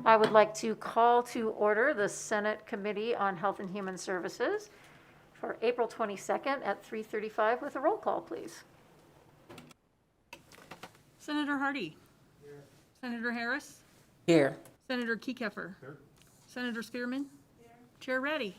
I would like to call to order the Senate Committee on Health and Human Services for April 22nd at 3:35 with a roll call, please. Senator Hardy. Here. Senator Harris. Here. Senator Kekeffer. Here. Senator Spearman. Here. Chair Ratty.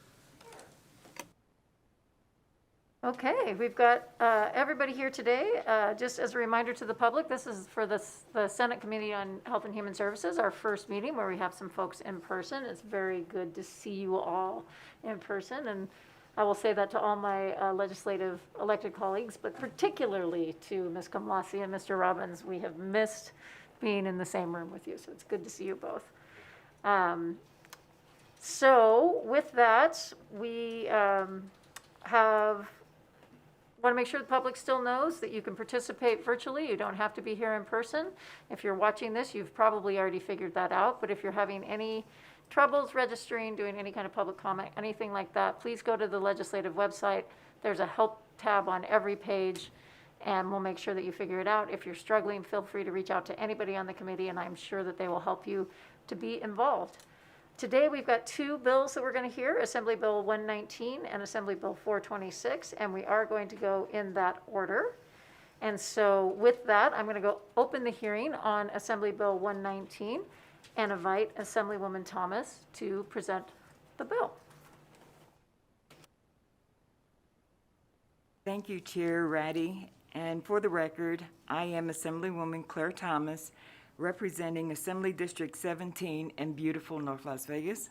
Okay, we've got everybody here today. Just as a reminder to the public, this is for the Senate Committee on Health and Human Services, our first meeting where we have some folks in person. It's very good to see you all in person, and I will say that to all my legislative elected colleagues, but particularly to Ms. Kamlasi and Mr. Robbins. We have missed being in the same room with you, so it's good to see you both. So with that, we want to make sure the public still knows that you can participate virtually. You don't have to be here in person. If you're watching this, you've probably already figured that out. But if you're having any troubles registering, doing any kind of public comment, anything like that, please go to the legislative website. There's a help tab on every page, and we'll make sure that you figure it out. If you're struggling, feel free to reach out to anybody on the committee, and I'm sure that they will help you to be involved. Today, we've got two bills that we're going to hear, Assembly Bill 119 and Assembly Bill 426, and we are going to go in that order. And so with that, I'm going to go open the hearing on Assembly Bill 119 and invite Assemblywoman Thomas to present the bill. Thank you, Chair Ratty. And for the record, I am Assemblywoman Claire Thomas, representing Assembly District 17 in beautiful North Las Vegas.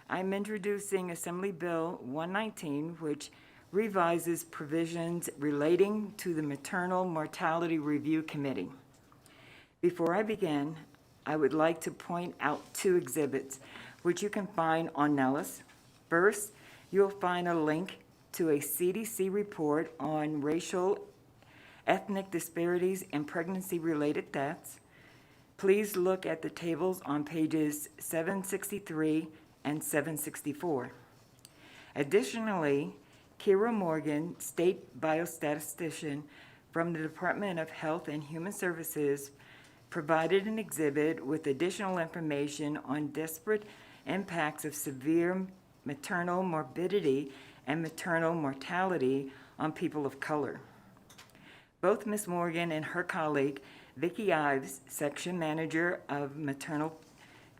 I'm introducing Assembly Bill 119, which revises provisions relating to the Maternal Mortality Review Committee. Before I begin, I would like to point out two exhibits which you can find on Nellis. First, you'll find a link to a CDC report on racial ethnic disparities in pregnancy-related deaths. Please look at the tables on pages 763 and 764. Additionally, Kira Morgan, state biostatistician from the Department of Health and Human Services, provided an exhibit with additional information on disparate impacts of severe maternal morbidity and maternal mortality on people of color. Both Ms. Morgan and her colleague, Vicki Ives, Section Manager of Maternal,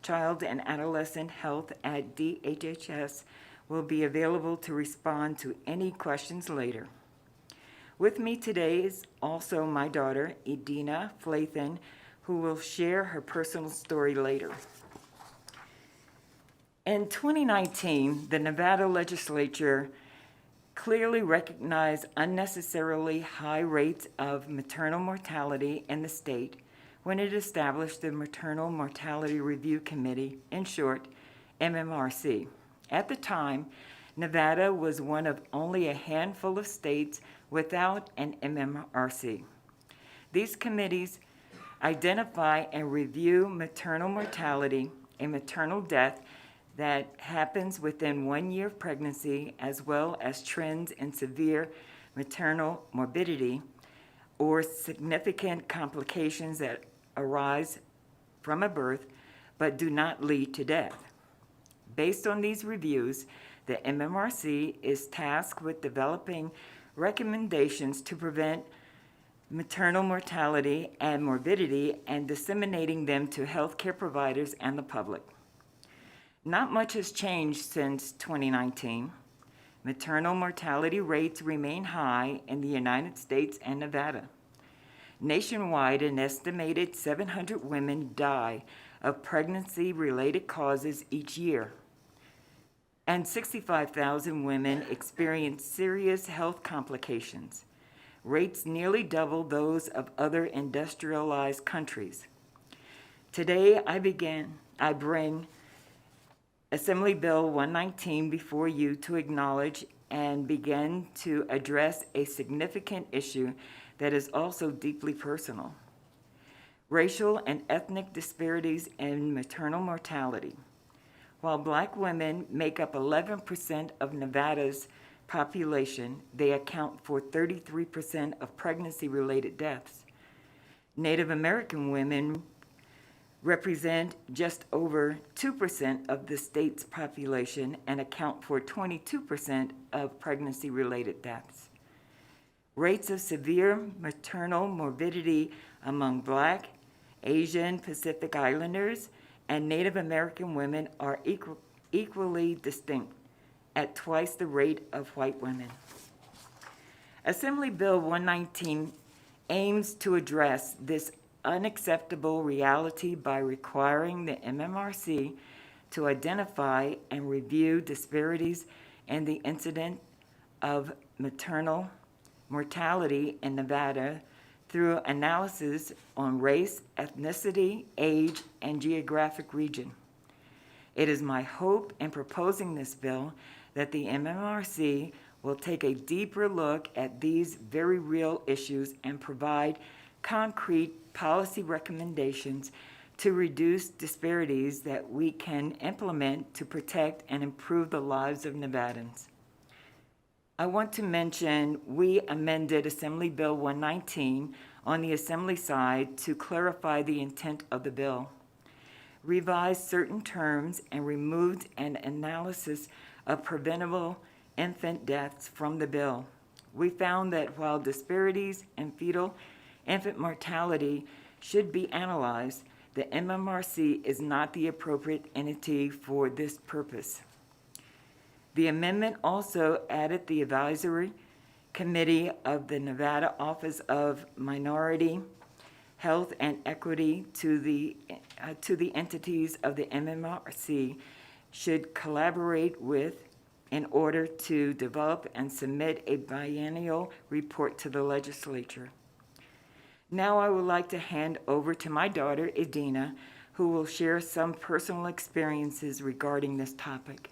Child, and Adolescent Health at DHHS, will be available to respond to any questions later. With me today is also my daughter, Edina Flathen, who will share her personal story later. In 2019, the Nevada Legislature clearly recognized unnecessarily high rates of maternal mortality in the state when it established the Maternal Mortality Review Committee, in short, MMRC. At the time, Nevada was one of only a handful of states without an MMRC. These committees identify and review maternal mortality and maternal death that happens within 1 year of pregnancy, as well as trends in severe maternal morbidity or significant complications that arise from a birth but do not lead to death. Based on these reviews, the MMRC is tasked with developing recommendations to prevent maternal mortality and morbidity and disseminating them to healthcare providers and the public. Not much has changed since 2019. Maternal mortality rates remain high in the United States and Nevada. Nationwide, an estimated 700 women die of pregnancy-related causes each year, and 65,000 women experience serious health complications, rates nearly double those of other industrialized countries. Today, I bring Assembly Bill 119 before you to acknowledge and begin to address a significant issue that is also deeply personal: racial and ethnic disparities in maternal mortality. While Black women make up 11% of Nevada's population, they account for 33% of pregnancy-related deaths. Native American women represent just over 2% of the state's population and account for 22% of pregnancy-related deaths. Rates of severe maternal morbidity among Black, Asian, Pacific Islanders, and Native American women are equally distinct, at twice the rate of white women. Assembly Bill 119 aims to address this unacceptable reality by requiring the MMRC to identify and review disparities in the incidence of maternal mortality in Nevada through analysis on race, ethnicity, age, and geographic region. It is my hope in proposing this bill that the MMRC will take a deeper look at these very real issues and provide concrete policy recommendations to reduce disparities that we can implement to protect and improve the lives of Nevadans. I want to mention we amended Assembly Bill 119 on the Assembly side to clarify the intent of the bill, revised certain terms, and removed an analysis of preventable infant deaths from the bill. We found that while disparities in fetal infant mortality should be analyzed, the MMRC is not the appropriate entity for this purpose. The amendment also added the advisory committee of the Nevada Office of Minority Health and Equity to the entities of the MMRC should collaborate with in order to develop and submit a biennial report to the legislature. Now I would like to hand over to my daughter, Edina, who will share some personal experiences regarding this topic.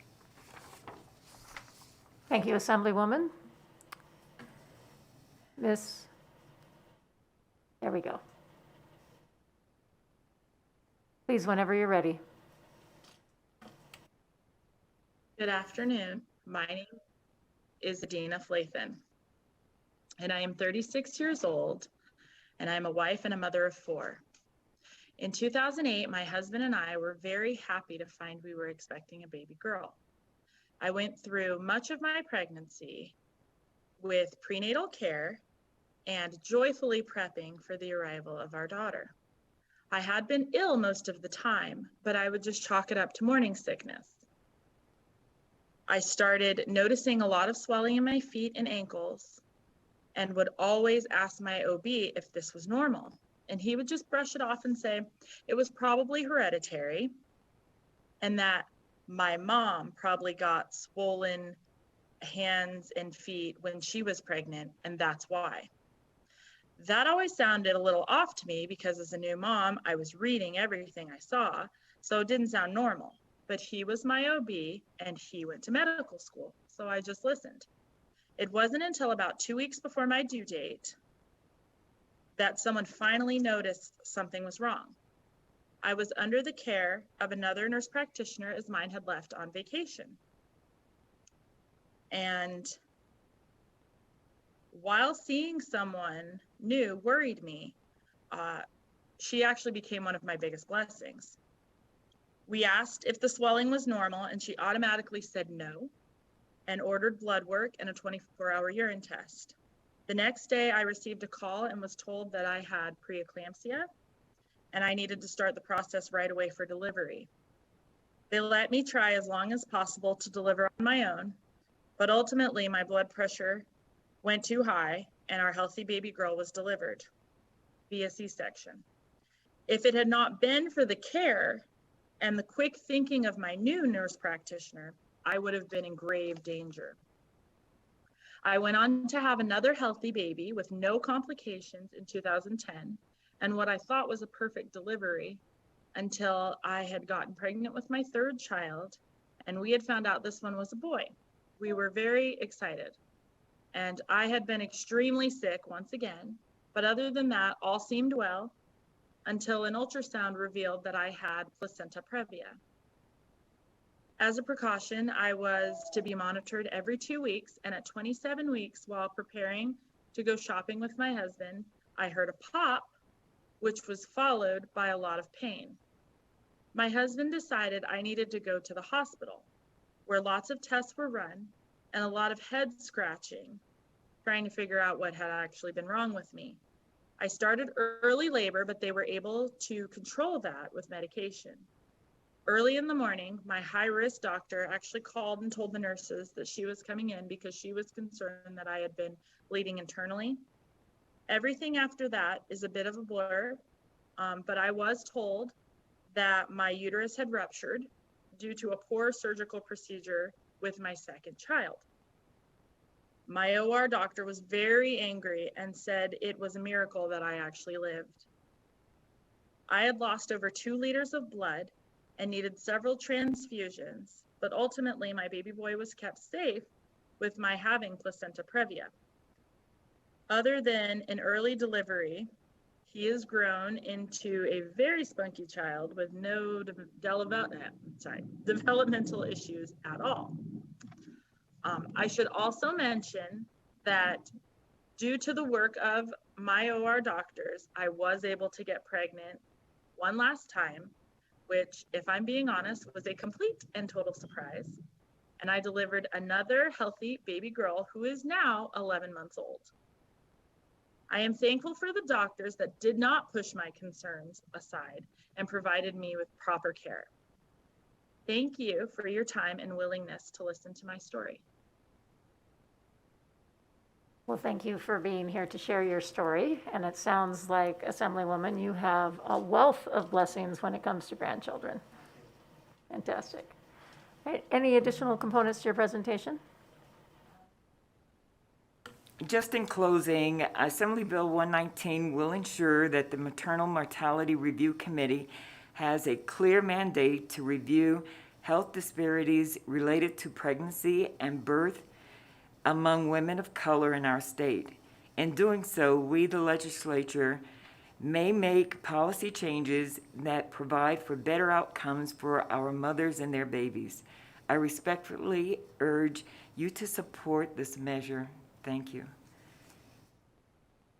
Thank you, Assemblywoman. There we go. Please, whenever you're ready. Good afternoon. My name is Edina Flathan, and I am 36 years old, and I'm a wife and a mother of 4. In 2008, my husband and I were very happy to find we were expecting a baby girl. I went through much of my pregnancy with prenatal care and joyfully prepping for the arrival of our daughter. I had been ill most of the time, but I would just chalk it up to morning sickness. I started noticing a lot of swelling in my feet and ankles and would always ask my OB if this was normal. And he would just brush it off and say it was probably hereditary and that my mom probably got swollen hands and feet when she was pregnant, and that's why. That always sounded a little off to me because as a new mom, I was reading everything I saw, so it didn't sound normal. But he was my OB and he went to medical school, so I just listened. It wasn't until about 2 weeks before my due date that someone finally noticed something was wrong. I was under the care of another nurse practitioner as mine had left on vacation. And while seeing someone new worried me, she actually became one of my biggest blessings. We asked if the swelling was normal, and she automatically said no and ordered blood work and a 24-hour urine test. The next day, I received a call and was told that I had preeclampsia and I needed to start the process right away for delivery. They let me try as long as possible to deliver on my own, but ultimately my blood pressure went too high and our healthy baby girl was delivered via C-section. If it had not been for the care and the quick thinking of my new nurse practitioner, I would have been in grave danger. I went on to have another healthy baby with no complications in 2010, and what I thought was a perfect delivery until I had gotten pregnant with my 3rd child, and we had found out this one was a boy. We were very excited, and I had been extremely sick once again, but other than that, all seemed well until an ultrasound revealed that I had placenta previa. As a precaution, I was to be monitored every 2 weeks, and at 27 weeks, while preparing to go shopping with my husband, I heard a pop, which was followed by a lot of pain. My husband decided I needed to go to the hospital, where lots of tests were run and a lot of head scratching, trying to figure out what had actually been wrong with me. I started early labor, but they were able to control that with medication. Early in the morning, my high-risk doctor actually called and told the nurses that she was coming in because she was concerned that I had been bleeding internally. Everything after that is a bit of a blur, but I was told that my uterus had ruptured due to a poor surgical procedure with my second child. My OR doctor was very angry and said it was a miracle that I actually lived. I had lost over 2 liters of blood and needed several transfusions, but ultimately my baby boy was kept safe with my having placenta previa. Other than an early delivery, he has grown into a very spunky child with no developmental issues at all. I should also mention that due to the work of my OR doctors, I was able to get pregnant one last time, which, if I'm being honest, was a complete and total surprise. And I delivered another healthy baby girl who is now 11 months old. I am thankful for the doctors that did not push my concerns aside and provided me with proper care. Thank you for your time and willingness to listen to my story. Well, thank you for being here to share your story. And it sounds like, Assemblywoman, you have a wealth of blessings when it comes to grandchildren. Fantastic. All right, any additional components to your presentation? Just in closing, Assembly Bill 119 will ensure that the Maternal Mortality Review Committee has a clear mandate to review health disparities related to pregnancy and birth among women of color in our state. In doing so, we, the legislature, may make policy changes that provide for better outcomes for our mothers and their babies. I respectfully urge you to support this measure. Thank you.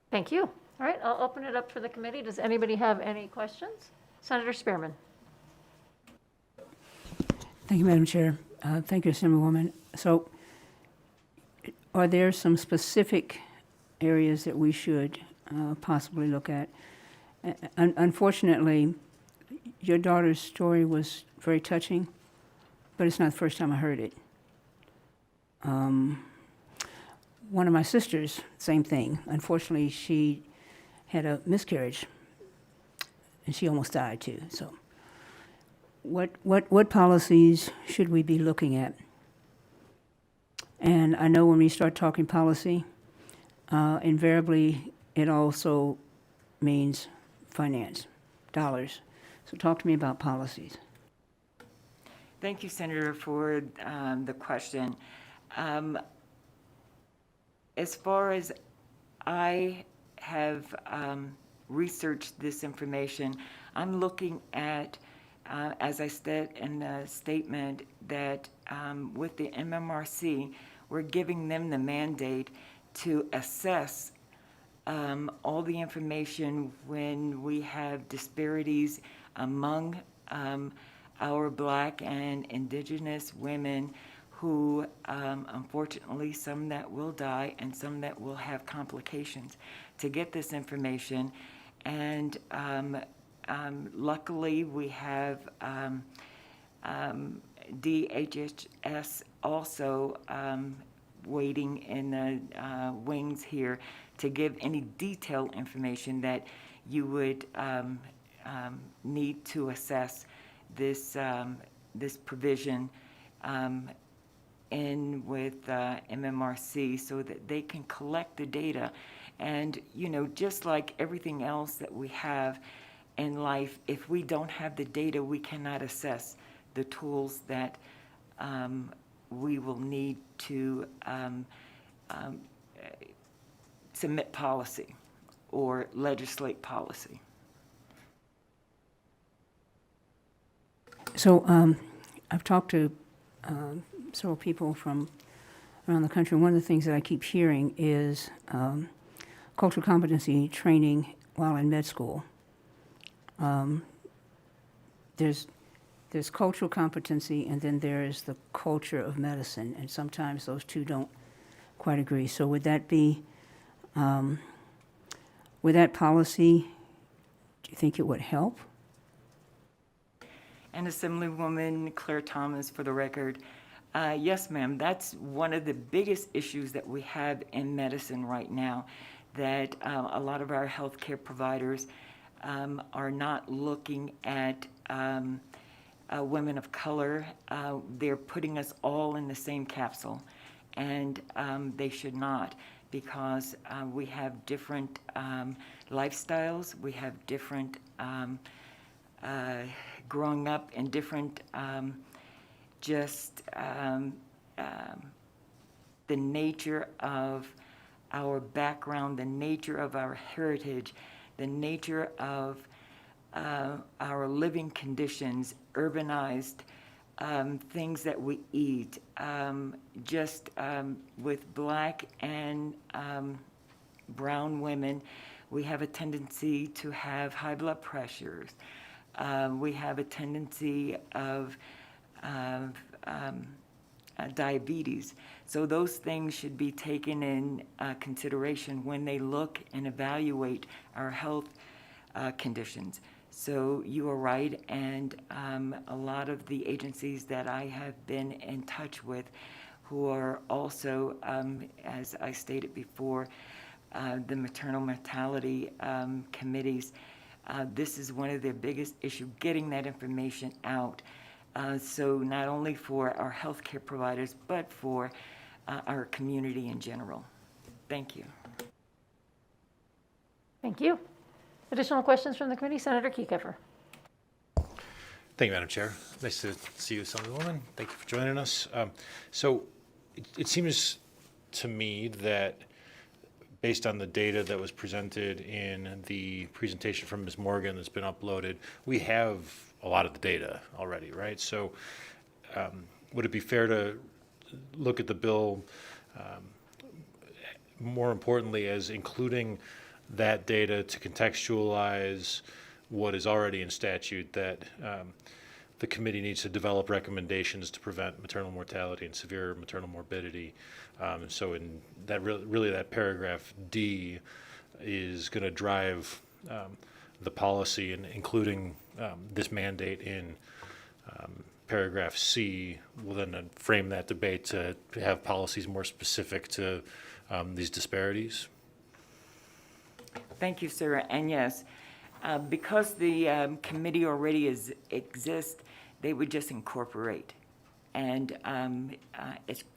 Thank you. All right, I'll open it up for the committee. Does anybody have any questions? Senator Spearman. Thank you, Madam Chair. Thank you, Assemblywoman. So are there some specific areas that we should possibly look at? Unfortunately, your daughter's story was very touching, but it's not the first time I heard it. One of my sisters, same thing. Unfortunately, she had a miscarriage, and she almost died too. So what policies should we be looking at? And I know when we start talking policy, invariably it also means finance, dollars. So talk to me about policies. Thank you, Senator, for the question. As far as I have researched this information, I'm looking at, as I said in the statement, that with the MMRC, we're giving them the mandate to assess all the information when we have disparities among our Black and Indigenous women who, unfortunately, some that will die and some that will have complications, to get this information. And luckily, we have DHHS also waiting in the wings here to give any detailed information that you would need to assess this, this provision in with MMRC so that they can collect the data. And, you know, just like everything else that we have in life, if we don't have the data, we cannot assess the tools that we will need to submit policy or legislate policy. So I've talked to several people from around the country. One of the things that I keep hearing is cultural competency training while in med school. There's there's cultural competency, and then there is the culture of medicine, and sometimes those two don't quite agree. So would that be, with that policy, do you think it would help? And Assemblywoman Claire Thomas, for the record, yes, ma'am, that's one of the biggest issues that we have in medicine right now, that a lot of our healthcare providers are not looking at women of color. They're putting us all in the same capsule, and they should not, because we have different lifestyles, we have different growing up in different the nature of our background, the nature of our heritage, the nature of our living conditions, urbanized things that we eat. With Black and brown women, we have a tendency to have high blood pressures. We have a tendency of diabetes. So those things should be taken in consideration when they look and evaluate our health conditions. So you are right, and a lot of the agencies that I have been in touch with, who are also, as I stated before, the maternal mortality committees, this is one of their biggest issues, getting that information out. So not only for our healthcare providers, but for our community in general. Thank you. Thank you. Additional questions from the committee? Senator Kiefer. Thank you, Madam Chair. Nice to see you, Assemblywoman. Thank you for joining us. So it seems to me that based on the data that was presented in the presentation from Ms. Morgan that's been uploaded, we have a lot of the data already, right? So would it be fair to look at the bill more importantly as including that data to contextualize what is already in statute, that the committee needs to develop recommendations to prevent maternal mortality and severe maternal morbidity? So in that really that paragraph D is going to drive the policy, and including this mandate in paragraph C will then frame that debate to have policies more specific to these disparities. Thank you, sir. And yes, because the committee already exists, they would just incorporate and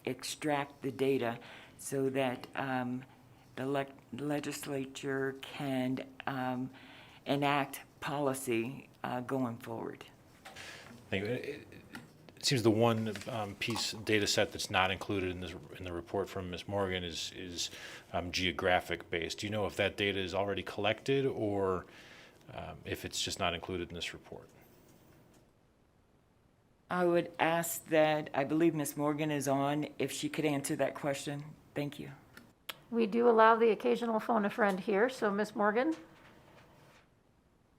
extract the data so that the legislature can enact policy going forward. Thank you. It seems the one piece data set that's not included in the report from Ms. Morgan is geographic based. Do you know if that data is already collected, or if it's just not included in this report? I would ask that, I believe Ms. Morgan is on, if she could answer that question. Thank you. We do allow the occasional phone a friend here, so Ms. Morgan.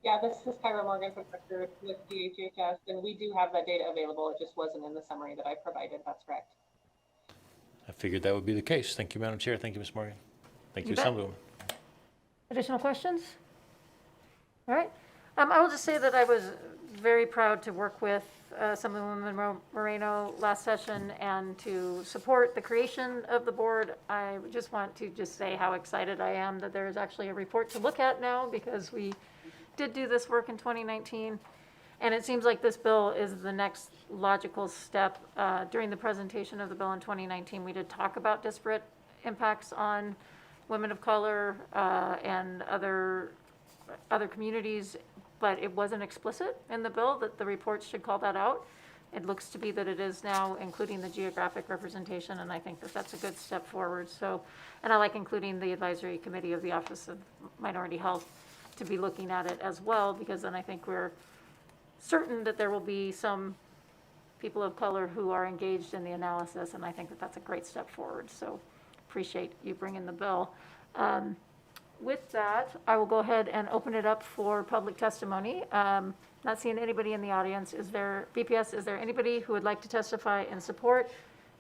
Yeah, this is Kyra Morgan from Record with DHHS, and we do have that data available. It just wasn't in the summary that I provided. That's correct. I figured that would be the case. Thank you, Madam Chair. Thank you, Ms. Morgan. Thank you, bet. Assemblywoman. Additional questions? All right. I will just say that I was very proud to work with Assemblywoman Moreno last session and to support the creation of the board. I just want to just say how excited I am that there is actually a report to look at now, because we did do this work in 2019. And it seems like this bill is the next logical step. During the presentation of the bill in 2019, we did talk about disparate impacts on women of color and other communities, but it wasn't explicit in the bill that the reports should call that out. It looks to be that it is now, including the geographic representation, and I think that that's a good step forward. So, and I like including the advisory committee of the Office of Minority Health to be looking at it as well, because then I think we're certain that there will be some people of color who are engaged in the analysis, and I think that that's a great step forward. So appreciate you bringing the bill. with that, I will go ahead and open it up for public testimony. Not seeing anybody in the audience. Is there, BPS, is there anybody who would like to testify in support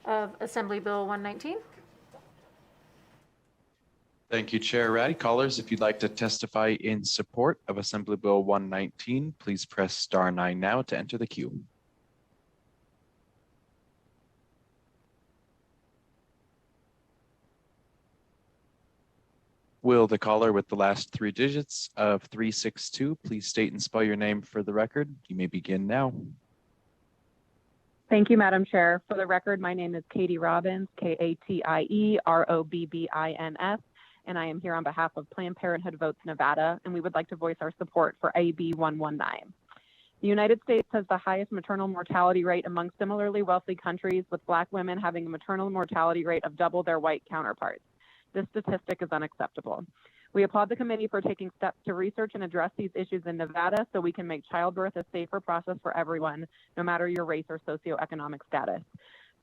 of Assembly Bill 119? Thank you, Chair Ratty. Callers, if you'd like to testify in support of Assembly Bill 119, please press *9 now to enter the queue. Will the caller with the last 3 digits of 362 please state and spell your name for the record? You may begin now. Thank you, Madam Chair. For the record, my name is Katie Robbins, Katierobbins, and I am here on behalf of Planned Parenthood Votes Nevada, and we would like to voice our support for AB 119. The United States has the highest maternal mortality rate among similarly wealthy countries, with Black women having a maternal mortality rate of double their white counterparts. This statistic is unacceptable. We applaud the committee for taking steps to research and address these issues in Nevada so we can make childbirth a safer process for everyone, no matter your race or socioeconomic status.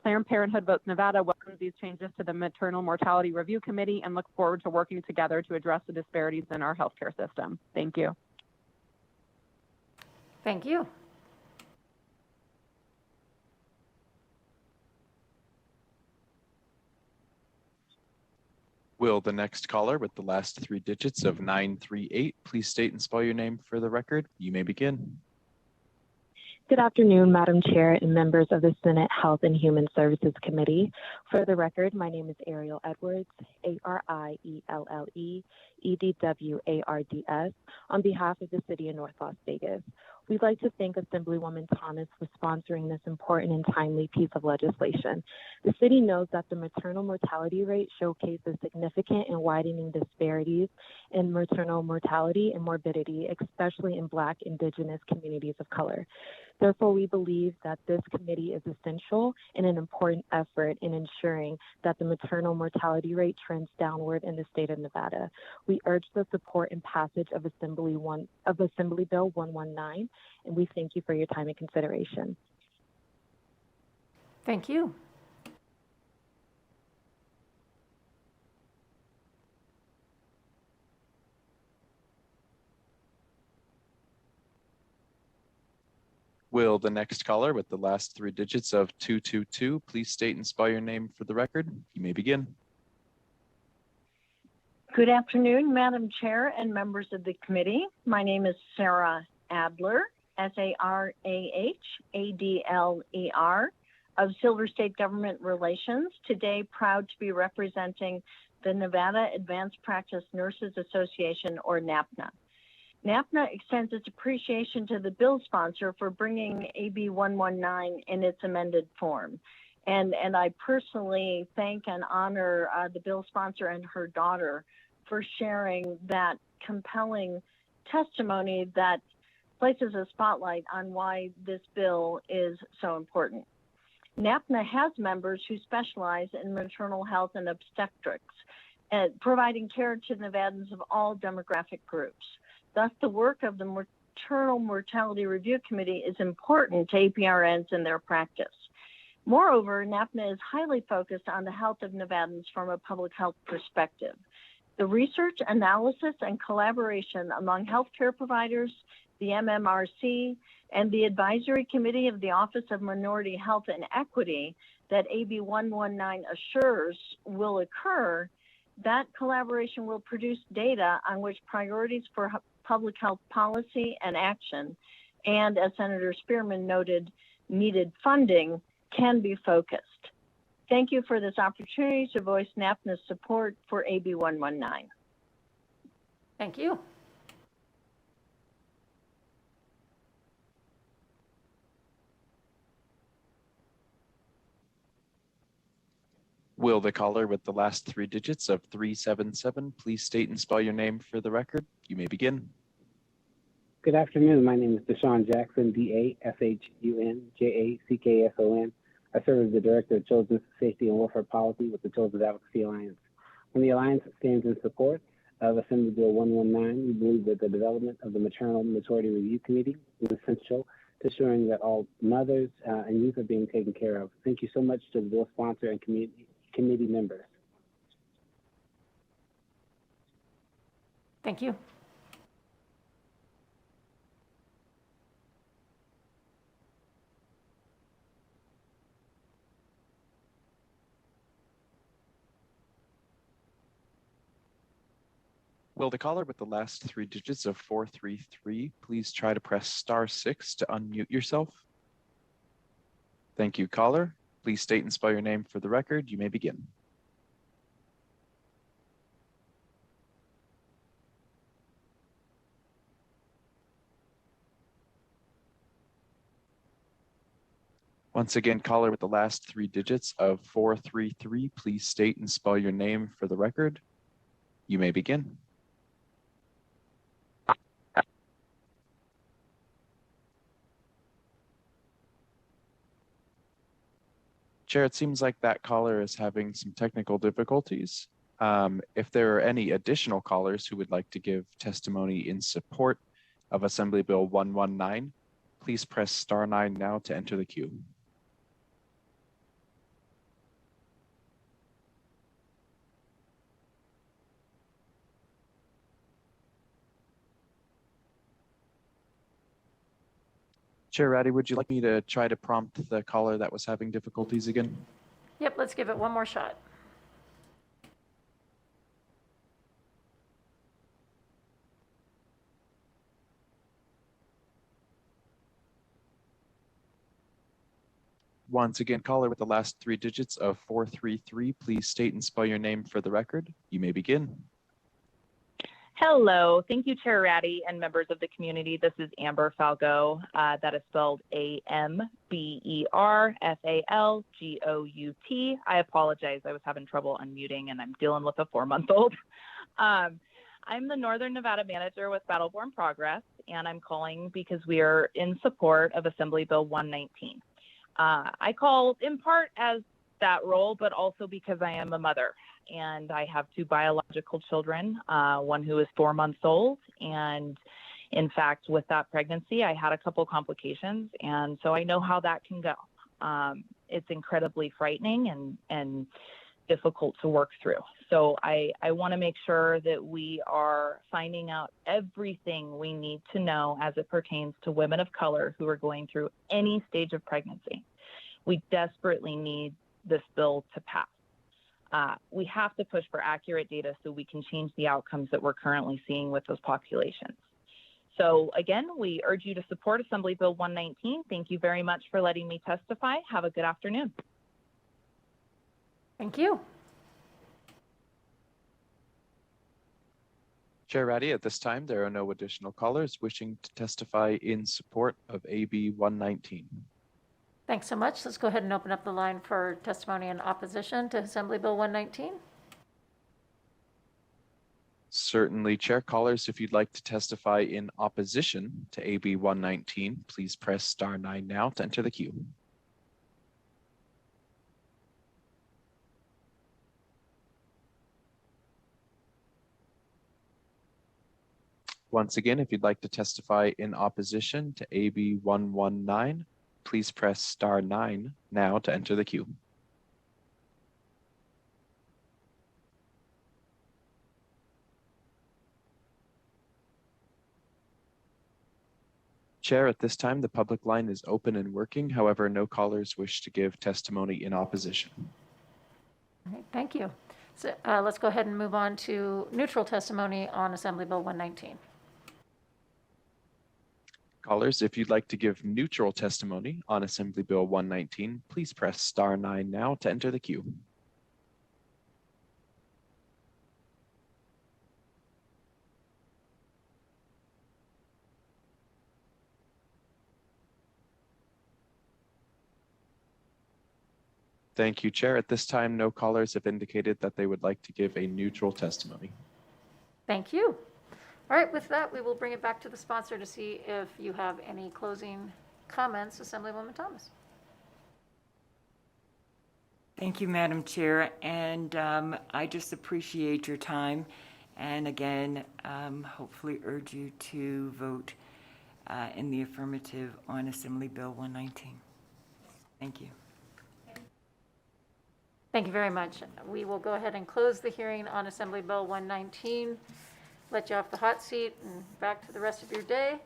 Planned Parenthood Votes Nevada welcomes these changes to the Maternal Mortality Review Committee and look forward to working together to address the disparities in our healthcare system. Thank you. Thank you. Will the next caller with the last 3 digits of 938 please state and spell your name for the record? You may begin. Good afternoon, Madam Chair and members of the Senate Health and Human Services Committee. For the record, my name is Ariel Edwards, ARIELLEEDWARDS, on behalf of the City of North Las Vegas. We'd like to thank Assemblywoman Thomas for sponsoring this important and timely piece of legislation. The city knows that the maternal mortality rate showcases significant and widening disparities in maternal mortality and morbidity, especially in Black, Indigenous communities of color. Therefore, we believe that this committee is essential and an important effort in ensuring that the maternal mortality rate trends downward in the state of Nevada. We urge the support and passage of Assembly Bill 119, and we thank you for your time and consideration. Thank you. Will the next caller with the last 3 digits of 222 please state and spell your name for the record? You may begin. Good afternoon, Madam Chair and members of the committee. My name is Sarah Adler, SARAHADLER, of Silver State Government Relations. Today, proud to be representing the Nevada Advanced Practice Nurses Association, or NAPNA. NAPNA extends its appreciation to the bill sponsor for bringing AB 119 in its amended form. And I personally thank and honor the bill sponsor and her daughter for sharing that compelling testimony that places a spotlight on why this bill is so important. NAPNA has members who specialize in maternal health and obstetrics, providing care to Nevadans of all demographic groups. Thus, the work of the Maternal Mortality Review Committee is important to APRNs in their practice. Moreover, NAPNA is highly focused on the health of Nevadans from a public health perspective. The research, analysis, and collaboration among healthcare providers, the MMRC, and the Advisory Committee of the Office of Minority Health and Equity that AB 119 assures will occur, that collaboration will produce data on which priorities for public health policy and action, and as Senator Spearman noted, needed funding can be focused. Thank you for this opportunity to voice NAPNA's support for AB 119. Thank you. Will the caller with the last 3 digits of 377 please state and spell your name for the record? You may begin. Good afternoon. My name is Deshaun Jackson, DASHUNJACKSON. I serve as the Director of Children's Safety and Welfare Policy with the Children's Advocacy Alliance. When the Alliance stands in support of Assembly Bill 119, we believe that the development of the Maternal Mortality Review Committee is essential to ensuring that all mothers and youth are being taken care of. Thank you so much to the bill sponsor and committee members. Thank you. Will the caller with the last three digits of 433 please try to press *6 to unmute yourself? Thank you, caller. Please state and spell your name for the record. You may begin. Once again, caller with the last three digits of 433, please state and spell your name for the record. You may begin. Chair, it seems like that caller is having some technical difficulties. If there are any additional callers who would like to give testimony in support of Assembly Bill 119, please press *9 now to enter the queue. Chair Ratty, would you like me to try to prompt the caller that was having difficulties again? Yep, let's give it one more shot. Once again, caller with the last three digits of 433, please state and spell your name for the record. You may begin. Hello. Thank you, Chair Ratty and members of the community. This is Amber Falgo. That is spelled AMBERFALGOUT. I apologize. I was having trouble unmuting and I'm dealing with a 4-month-old. I'm the Northern Nevada manager with Battleborn Progress, and I'm calling because we are in support of Assembly Bill 119. I call in part as that role, but also because I am a mother and I have 2 biological children, one who is 4 months old. And in fact, with that pregnancy, I had a couple complications. And so I know how that can go. It's incredibly frightening and difficult to work through. So I want to make sure that we are finding out everything we need to know as it pertains to women of color who are going through any stage of pregnancy. We desperately need this bill to pass. We have to push for accurate data so we can change the outcomes that we're currently seeing with those populations. So again, we urge you to support Assembly Bill 119. Thank you very much for letting me testify. Have a good afternoon. Thank you. Chair Ratty, at this time, there are no additional callers wishing to testify in support of AB 119. Thanks so much. Let's go ahead and open up the line for testimony in opposition to Assembly Bill 119. Certainly, Chair. Callers, if you'd like to testify in opposition to AB 119, please press *9 now to enter the queue. Once again, if you'd like to testify in opposition to AB 119, please press *9 now to enter the queue. Chair, at this time, the public line is open and working. However, no callers wish to give testimony in opposition. All right, thank you. So let's go ahead and move on to neutral testimony on Assembly Bill 119. Callers, if you'd like to give neutral testimony on Assembly Bill 119, please press *9 now to enter the queue. Thank you, Chair. At this time, no callers have indicated that they would like to give a neutral testimony. Thank you. All right, with that, we will bring it back to the sponsor to see if you have any closing comments, Assemblywoman Thomas. Thank you, Madam Chair, and I just appreciate your time, and again, hopefully urge you to vote in the affirmative on Assembly Bill 119. Thank you. Thank you very much. We will go ahead and close the hearing on Assembly Bill 119. let you off the hot seat and back to the rest of your day.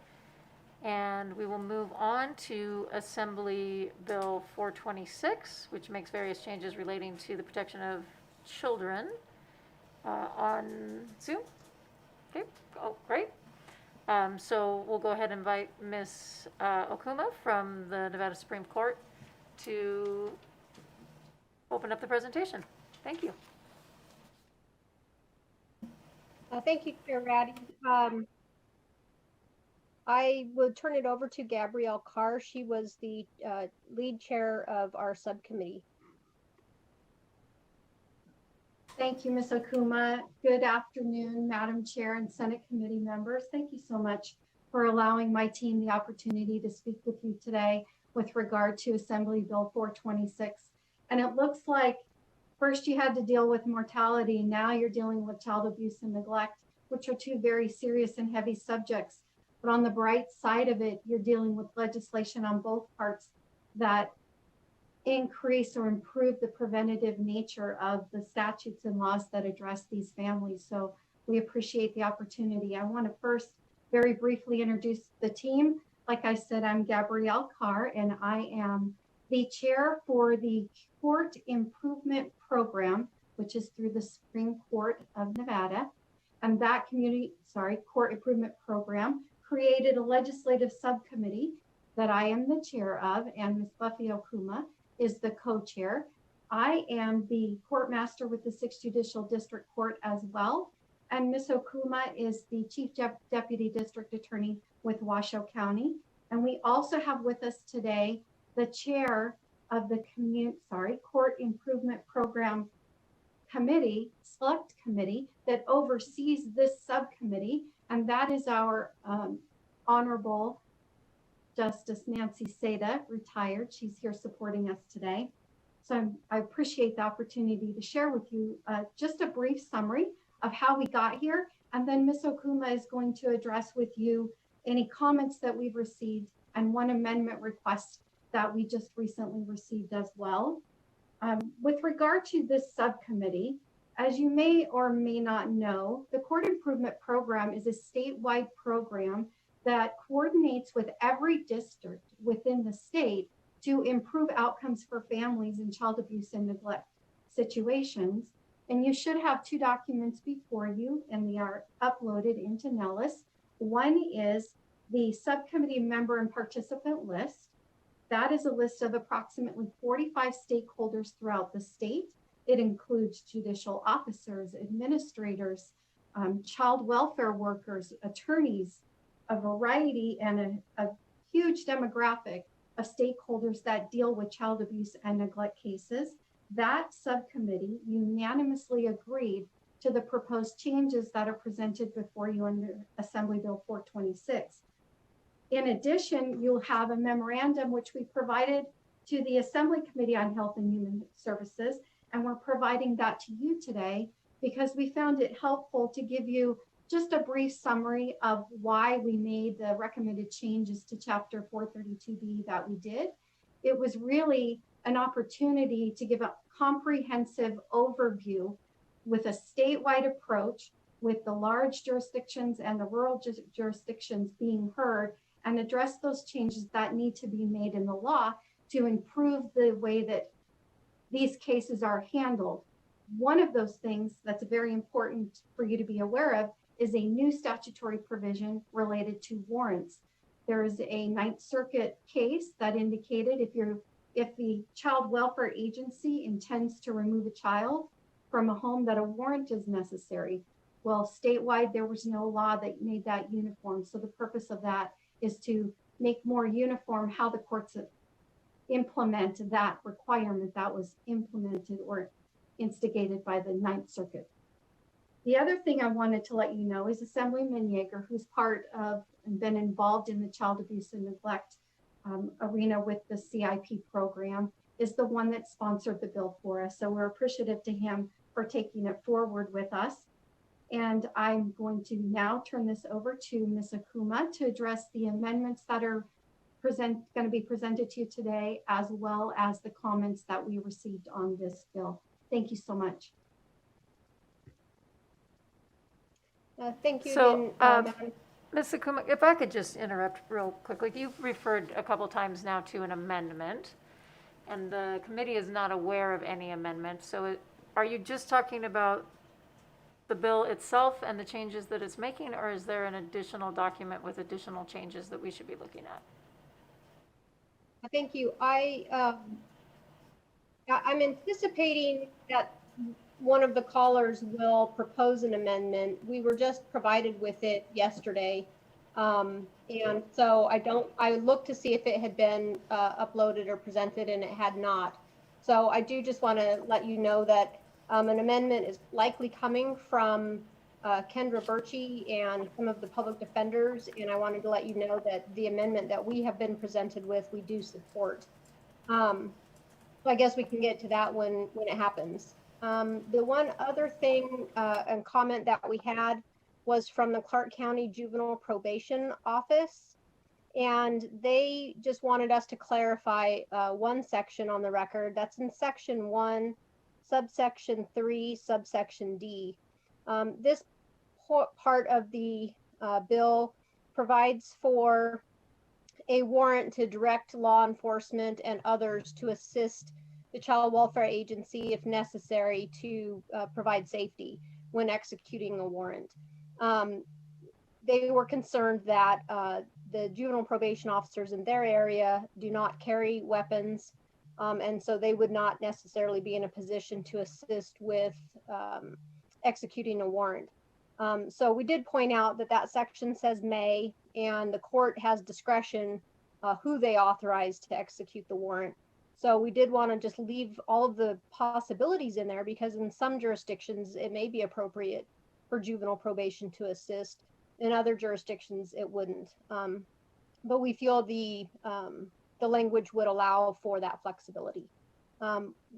And we will move on to Assembly Bill 426, which makes various changes relating to the protection of children on Zoom. Okay, oh, great. So we'll go ahead and invite Ms. Okuma from the Nevada Supreme Court to open up the presentation. Thank you. Thank you, Chair Ratty. I will turn it over to Gabrielle Carr. She was the lead chair of our subcommittee. Thank you, Ms. Okuma. Good afternoon, Madam Chair and Senate committee members. Thank you so much for allowing my team the opportunity to speak with you today with regard to Assembly Bill 426. And it looks like first you had to deal with mortality, now you're dealing with child abuse and neglect, which are two very serious and heavy subjects. But on the bright side of it, you're dealing with legislation on both parts that increase or improve the preventative nature of the statutes and laws that address these families. So we appreciate the opportunity. I want to first very briefly introduce the team. Like I said, I'm Gabrielle Carr, and I am the chair for the Court Improvement Program, which is through the Supreme Court of Nevada. And that Court Improvement Program created a legislative subcommittee that I am the chair of, and Ms. Buffy Okuma is the co-chair. I am the court master with the 6th Judicial District Court as well. And Ms. Okuma is the Chief Deputy District Attorney with Washoe County. And we also have with us today the chair of the Court Improvement Program Committee, Select Committee, that oversees this subcommittee. And that is our Honorable Justice Nancy Seda, retired. She's here supporting us today. So I appreciate the opportunity to share with you just a brief summary of how we got here. And then Ms. Okuma is going to address with you any comments that we've received and one amendment request that we just recently received as well. With regard to this subcommittee, as you may or may not know, the Court Improvement Program is a statewide program that coordinates with every district within the state to improve outcomes for families in child abuse and neglect situations. And you should have two documents before you, and they are uploaded into Nellis. One is the subcommittee member and participant list. That is a list of approximately 45 stakeholders throughout the state. It includes judicial officers, administrators, child welfare workers, attorneys, a variety and a huge demographic of stakeholders that deal with child abuse and neglect cases. That subcommittee unanimously agreed to the proposed changes that are presented before you under Assembly Bill 426. In addition, you'll have a memorandum which we provided to the Assembly Committee on Health and Human Services, and we're providing that to you today because we found it helpful to give you just a brief summary of why we made the recommended changes to Chapter 432B that we did. It was really an opportunity to give a comprehensive overview with a statewide approach, with the large jurisdictions and the rural jurisdictions being heard, and address those changes that need to be made in the law to improve the way that these cases are handled. One of those things that's very important for you to be aware of is a new statutory provision related to warrants. There is a Ninth Circuit case that indicated if the child welfare agency intends to remove a child from a home, that a warrant is necessary. Well, statewide, there was no law that made that uniform. So the purpose of that is to make more uniform how the courts implement that requirement that was implemented or instigated by the Ninth Circuit. The other thing I wanted to let you know is Assemblyman Yeager, who's part of and been involved in the child abuse and neglect arena with the CIP program, is the one that sponsored the bill for us. So we're appreciative to him for taking it forward with us. And I'm going to now turn this over to Ms. Okuma to address the amendments that are going to be presented to you today, as well as the comments that we received on this bill. Thank you so much. Thank you So, again, Madam. Ms. Akuma, if I could just interrupt real quickly. You've referred a couple times now to an amendment, and the committee is not aware of any amendment. So are you just talking about the bill itself and the changes that it's making, or is there an additional document with additional changes that we should be looking at? Thank you. I'm anticipating that one of the callers will propose an amendment. We were just provided with it yesterday. And so I looked to see if it had been uploaded or presented, and it had not. So I do just want to let you know that an amendment is likely coming from Kendra Birchie and some of the public defenders. And I wanted to let you know that the amendment that we have been presented with, we do support. So I guess we can get to that when it happens. The one other thing and comment that we had was from the Clark County Juvenile Probation Office. And they just wanted us to clarify one section on the record. That's in section 1, subsection 3, subsection D. This part of the bill provides for a warrant to direct law enforcement and others to assist the Child Welfare Agency if necessary to provide safety when executing a warrant. They were concerned that the juvenile probation officers in their area do not carry weapons, and so they would not necessarily be in a position to assist with executing a warrant. So we did point out that that section says may, and the court has discretion who they authorize to execute the warrant. So we did want to just leave all of the possibilities in there, because in some jurisdictions it may be appropriate for juvenile probation to assist. In other jurisdictions it wouldn't. But we feel the language would allow for that flexibility.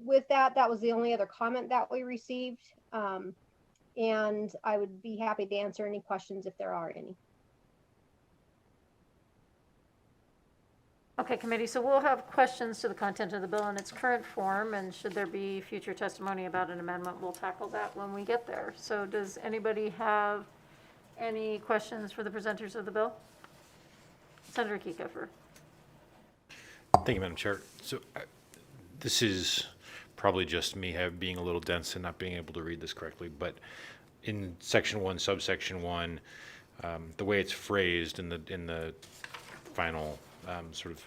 With that, that was the only other comment that we received. And I would be happy to answer any questions if there are any. Okay, committee, so we'll have questions to the content of the bill in its current form, and should there be future testimony about an amendment, we'll tackle that when we get there. So does anybody have any questions for the presenters of the bill? Senator Kiefer. Thank you, Madam Chair. So this is probably just me being a little dense and not being able to read this correctly, but in section 1, subsection 1, the way it's phrased in the final sort of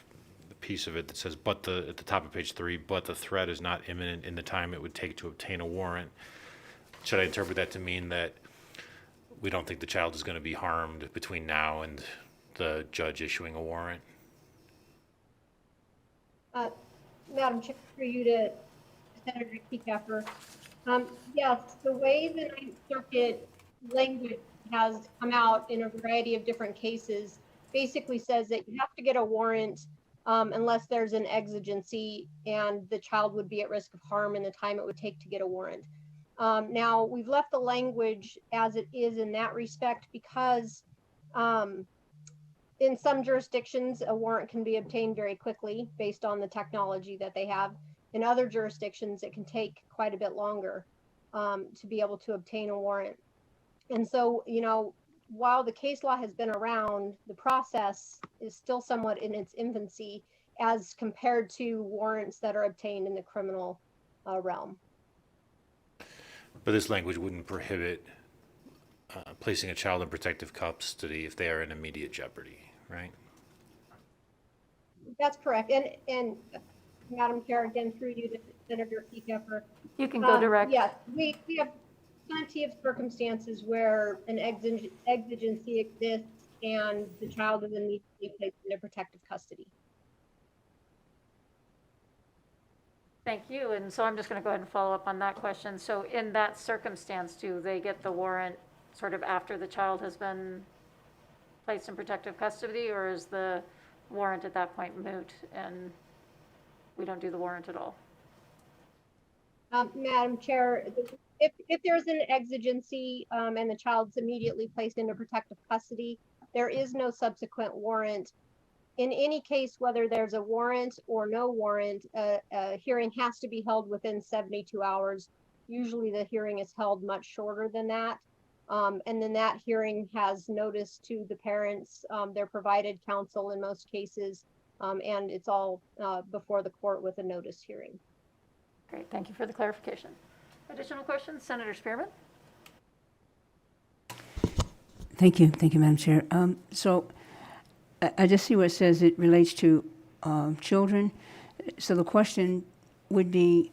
the piece of it that says, at the top of page 3, but the threat is not imminent in the time it would take to obtain a warrant. Should I interpret that to mean that we don't think the child is going to be harmed between now and the judge issuing a warrant? Madam Chair, for you to Senator Kiefer. Yes, the way the Ninth Circuit language has come out in a variety of different cases basically says that you have to get a warrant unless there's an exigency and the child would be at risk of harm in the time it would take to get a warrant. Now, we've left the language as it is in that respect because in some jurisdictions, a warrant can be obtained very quickly based on the technology that they have. In other jurisdictions, it can take quite a bit longer to be able to obtain a warrant. And so, you know, while the case law has been around, the process is still somewhat in its infancy as compared to warrants that are obtained in the criminal realm. But this language wouldn't prohibit placing a child in protective custody if they are in immediate jeopardy, right? That's correct. And Madam Chair, again, through you to Senator Kiefer. You can go direct. Yes, we have plenty of circumstances where an exigency exists and the child is immediately placed into protective custody. Thank you. And so I'm just going to go ahead and follow up on that question. So in that circumstance, do they get the warrant sort of after the child has been placed in protective custody, or is the warrant at that point moot and we don't do the warrant at all? Madam Chair, if there's an exigency and the child's immediately placed into protective custody, there is no subsequent warrant. In any case, whether there's a warrant or no warrant, a hearing has to be held within 72 hours. Usually the hearing is held much shorter than that. And then that hearing has notice to the parents. They're provided counsel in most cases, and it's all before the court with a notice hearing. Great, thank you for the clarification. Additional questions? Senator Spearman? Thank you, Madam Chair. So I just see where it says it relates to children. So the question would be,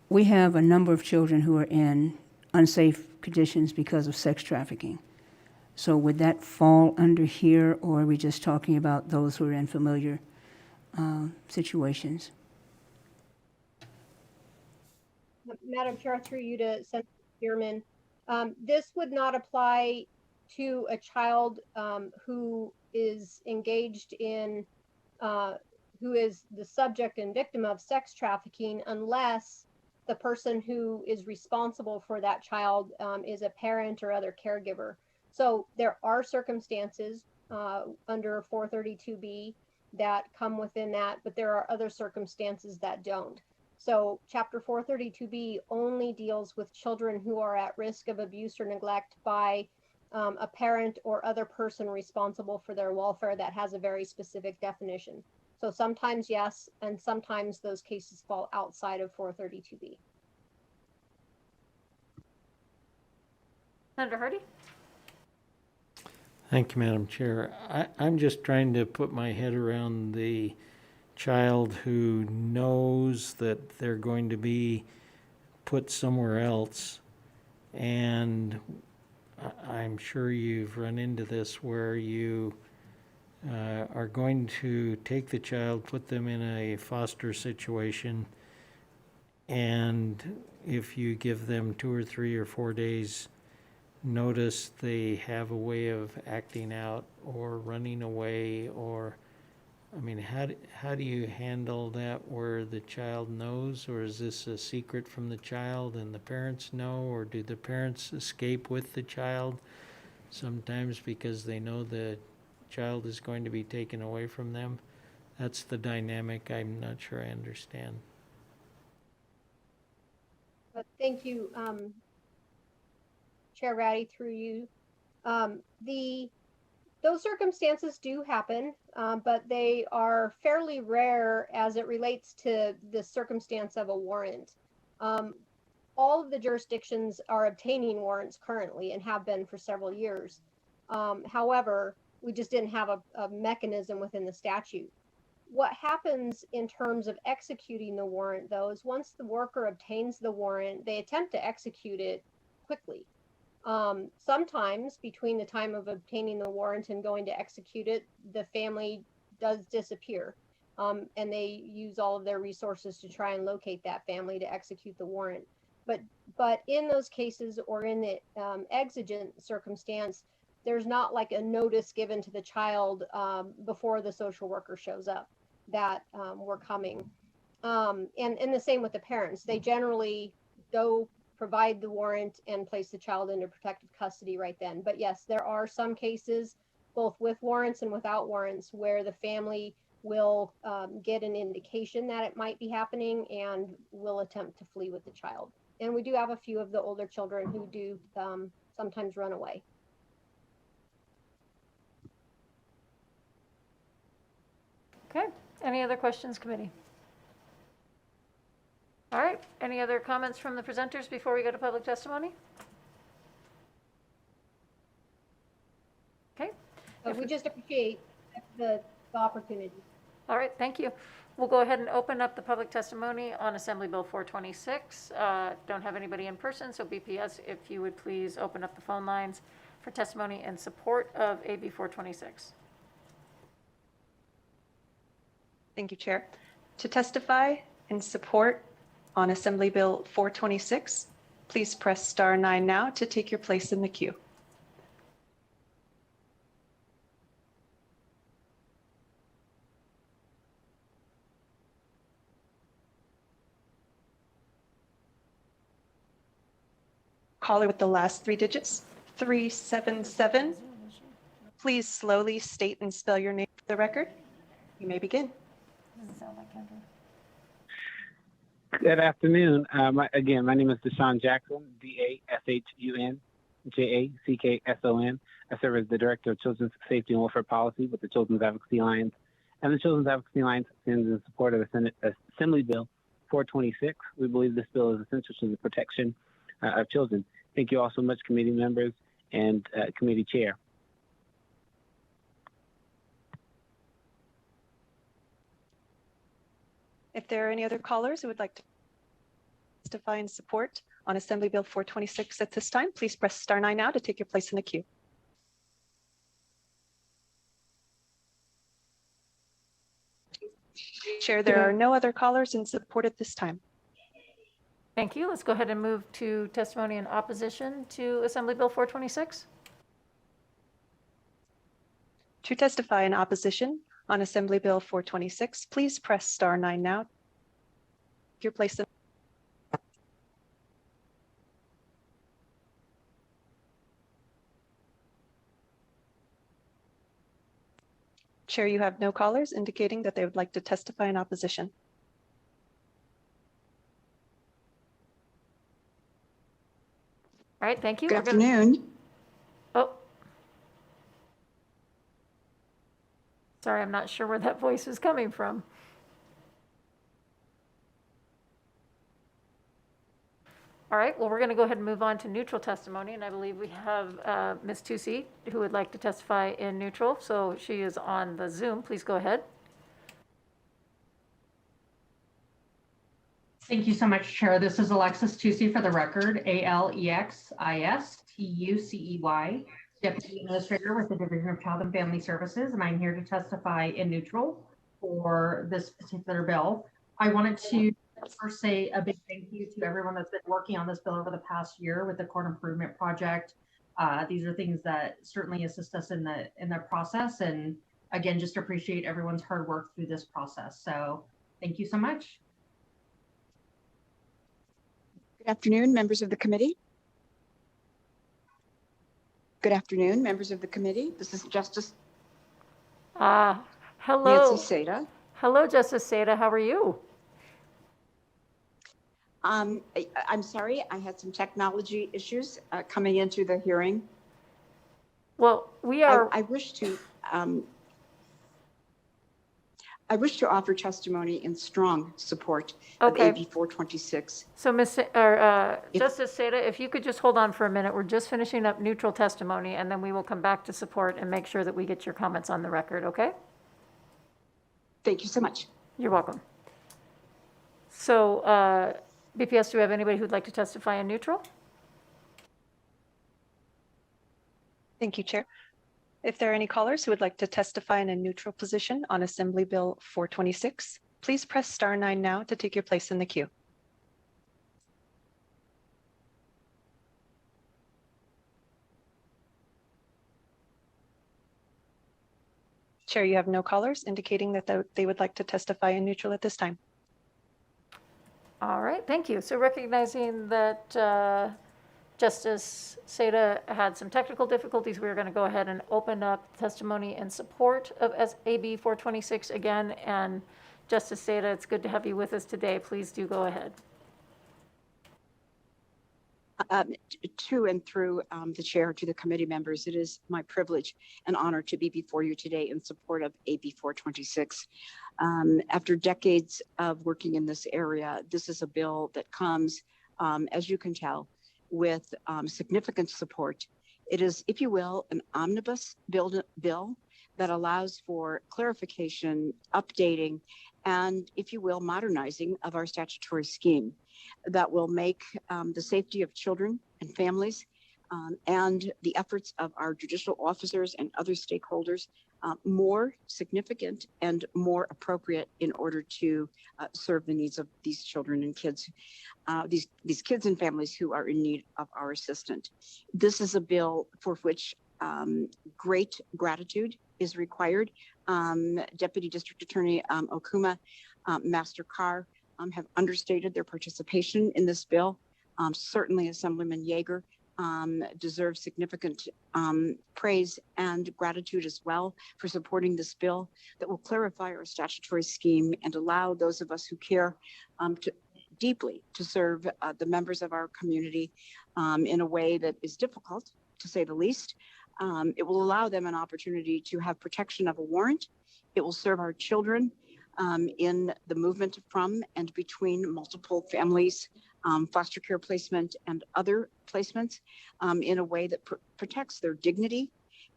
we have a number of children who are in unsafe conditions because of sex trafficking. So would that fall under here, or are we just talking about those who are in familiar situations? Madam Chair, through you to Senator Spearman, this would not apply to a child who is engaged in, who is the subject and victim of sex trafficking, unless the person who is responsible for that child is a parent or other caregiver. So there are circumstances under 432B that come within that, but there are other circumstances that don't. So Chapter 432B only deals with children who are at risk of abuse or neglect by a parent or other person responsible for their welfare that has a very specific definition. So sometimes yes, and sometimes those cases fall outside of 432B. Senator Hardy? Thank you, Madam Chair. I'm just trying to put my head around the child who knows that they're going to be put somewhere else, and I'm sure you've run into this where you are going to take the child, put them in a foster situation, and if you give them 2 or 3 or 4 days notice, they have a way of acting out or running away, or I mean, how do you handle that where the child knows, or is this a secret from the child and the parents know, or do the parents escape with the child sometimes because they know the child is going to be taken away from them? That's the dynamic I'm not sure I understand. But thank you, Chair Ratty, through you. Those circumstances do happen, but they are fairly rare as it relates to the circumstance of a warrant. All of the jurisdictions are obtaining warrants currently and have been for several years. However, we just didn't have a mechanism within the statute. What happens in terms of executing the warrant, though, is once the worker obtains the warrant, they attempt to execute it quickly. Sometimes between the time of obtaining the warrant and going to execute it, the family does disappear, and they use all of their resources to try and locate that family to execute the warrant. But in those cases, or in the exigent circumstance, there's not like a notice given to the child before the social worker shows up that we're coming. And the same with the parents. They generally go provide the warrant and place the child into protective custody right then. But yes, there are some cases, both with warrants and without warrants, where the family will get an indication that it might be happening and will attempt to flee with the child. And we do have a few of the older children who do sometimes run away. Okay, any other questions, committee? All right, any other comments from the presenters before we go to public testimony? Okay. We just appreciate the opportunity. All right, thank you. We'll go ahead and open up the public testimony on Assembly Bill 426. Don't have anybody in person, so BPS, if you would please open up the phone lines for testimony in support of AB 426. Thank you, Chair. To testify in support on Assembly Bill 426, please press *9 now to take your place in the queue. Caller with the last 3 digits, 377. Please slowly state and spell your name for the record. You may begin. Doesn't sound like Kendra. Good afternoon. My name is Deshaun Jackson, DASHUN Jackson. I serve as the Director of Children's Safety and Welfare Policy with the Children's Advocacy Alliance. And the Children's Advocacy Alliance stands in support of Assembly Bill 426. We believe this bill is essential to the protection of children. Thank you all so much, committee members and committee chair. If there are any other callers who would like to testify in support on Assembly Bill 426 at this time, please press star 9 now to take your place in the queue. Chair, there are no other callers in support at this time. Thank you. Let's go ahead and move to testimony in opposition to Assembly Bill 426. To testify in opposition on Assembly Bill 426, please press star 9 now. Take your place in Chair, you have no callers indicating that they would like to testify in opposition. All right, thank you. Good afternoon. Oh. Sorry, I'm not sure where that voice is coming from. All right, well, we're going to go ahead and move on to neutral testimony, and I believe we have Ms. Tusi who would like to testify in neutral, so she is on the Zoom. Please go ahead. Thank you so much, Chair. This is Alexis Tusi for the record, ALEXISTUCEY, Deputy Administrator with the Division of Child and Family Services, and I'm here to testify in neutral for this particular bill. I wanted to first say a big thank you to everyone that's been working on this bill over the past year with the Court Improvement Project. These are things that certainly assist us in the process, and again, just appreciate everyone's hard work through this process. So thank you so much. Good afternoon, members of the committee. Good afternoon, members of the committee. This is Justice Hello. Nancy Seda. Hello, Justice Seda. How are you? I'm sorry, I had some technology issues coming into the hearing. Well, we are. I wish to offer testimony in strong support of AB 426. So, Justice Seda, if you could just hold on for a minute. We're just finishing up neutral testimony, and then we will come back to support and make sure that we get your comments on the record, okay? Thank you so much. You're welcome. So, BPS, do we have anybody who'd like to testify in neutral? Thank you, Chair. If there are any callers who would like to testify in a neutral position on Assembly Bill 426, please press star 9 now to take your place in the queue. Chair, you have no callers indicating that they would like to testify in neutral at this time. All right, thank you. So recognizing that Justice Seda had some technical difficulties, we're going to go ahead and open up testimony in support of AB 426 again. And Justice Seda, it's good to have you with us today. Please do go ahead. To and through the chair, to the committee members, it is my privilege and honor to be before you today in support of AB 426. After decades of working in this area, this is a bill that comes, as you can tell, with significant support. It is, if you will, an omnibus bill that allows for clarification, updating, and, if you will, modernizing of our statutory scheme that will make the safety of children and families and the efforts of our judicial officers and other stakeholders more significant and more appropriate in order to serve the needs of these children and kids, these kids and families who are in need of our assistance. This is a bill for which great gratitude is required. Deputy District Attorney Okuma, Master Carr have understated their participation in this bill. Certainly Assemblyman Yeager deserves significant praise and gratitude as well for supporting this bill that will clarify our statutory scheme and allow those of us who care deeply to serve the members of our community in a way that is difficult, to say the least. It will allow them an opportunity to have protection of a warrant. It will serve our children in the movement from and between multiple families, foster care placement and other placements in a way that protects their dignity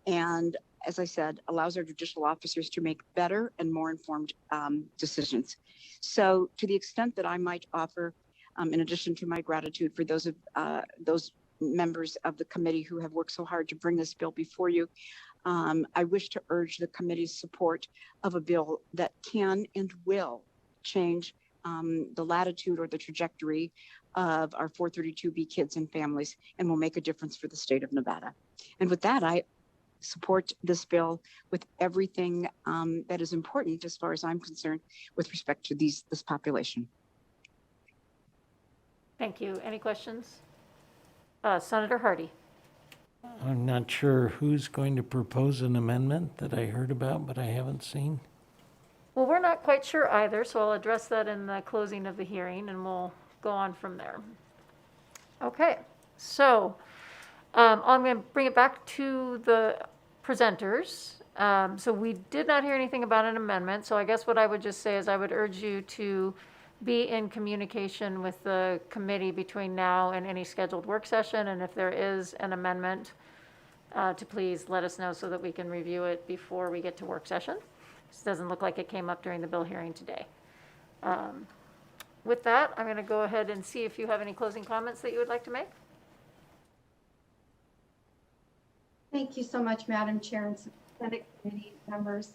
and, as I said, allows our judicial officers to make better and more informed decisions. So to the extent that I might offer, in addition to my gratitude for those members of the committee who have worked so hard to bring this bill before you, I wish to urge the committee's support of a bill that can and will change the latitude or the trajectory of our 432B kids and families and will make a difference for the state of Nevada. And with that, I support this bill with everything that is important as far as I'm concerned with respect to this population. Thank you. Any questions? Senator Hardy. I'm not sure who's going to propose an amendment that I heard about, but I haven't seen. Well, we're not quite sure either, so I'll address that in the closing of the hearing and we'll go on from there. Okay, so I'm going to bring it back to the presenters. So we did not hear anything about an amendment, so I guess what I would just say is I would urge you to be in communication with the committee between now and any scheduled work session, and if there is an amendment, to please let us know so that we can review it before we get to work session. This doesn't look like it came up during the bill hearing today. With that, I'm going to go ahead and see if you have any closing comments that you would like to make. Thank you so much, Madam Chair and Senate Committee members.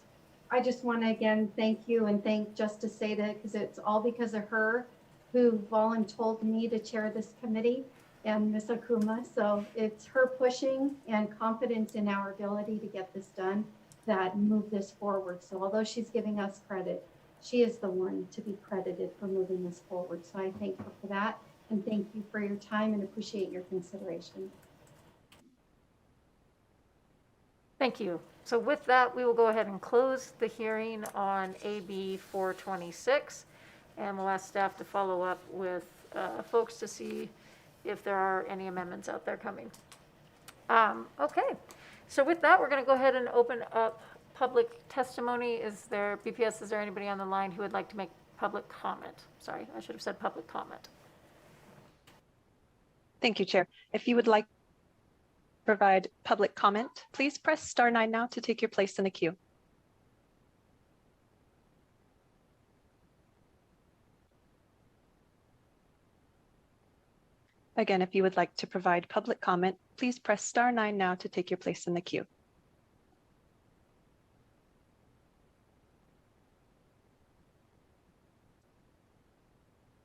I just want to again thank you and thank Justice Seda, because it's all because of her who volunteered me to chair this committee, and Ms. Okuma. So it's her pushing and confidence in our ability to get this done that move this forward. So although she's giving us credit, she is the one to be credited for moving this forward. So I thank her for that, and thank you for your time and appreciate your consideration. Thank you. So with that, we will go ahead and close the hearing on AB 426, and we'll ask staff to follow up with folks to see if there are any amendments out there coming. Okay, so with that, we're going to go ahead and open up public testimony. Is there, BPS, is there anybody on the line who would like to make public comment? Sorry, I should have said public comment. Thank you, Chair. If you would like to provide public comment, please press star 9 now to take your place in the queue. Again, if you would like to provide public comment, please press star 9 now to take your place in the queue.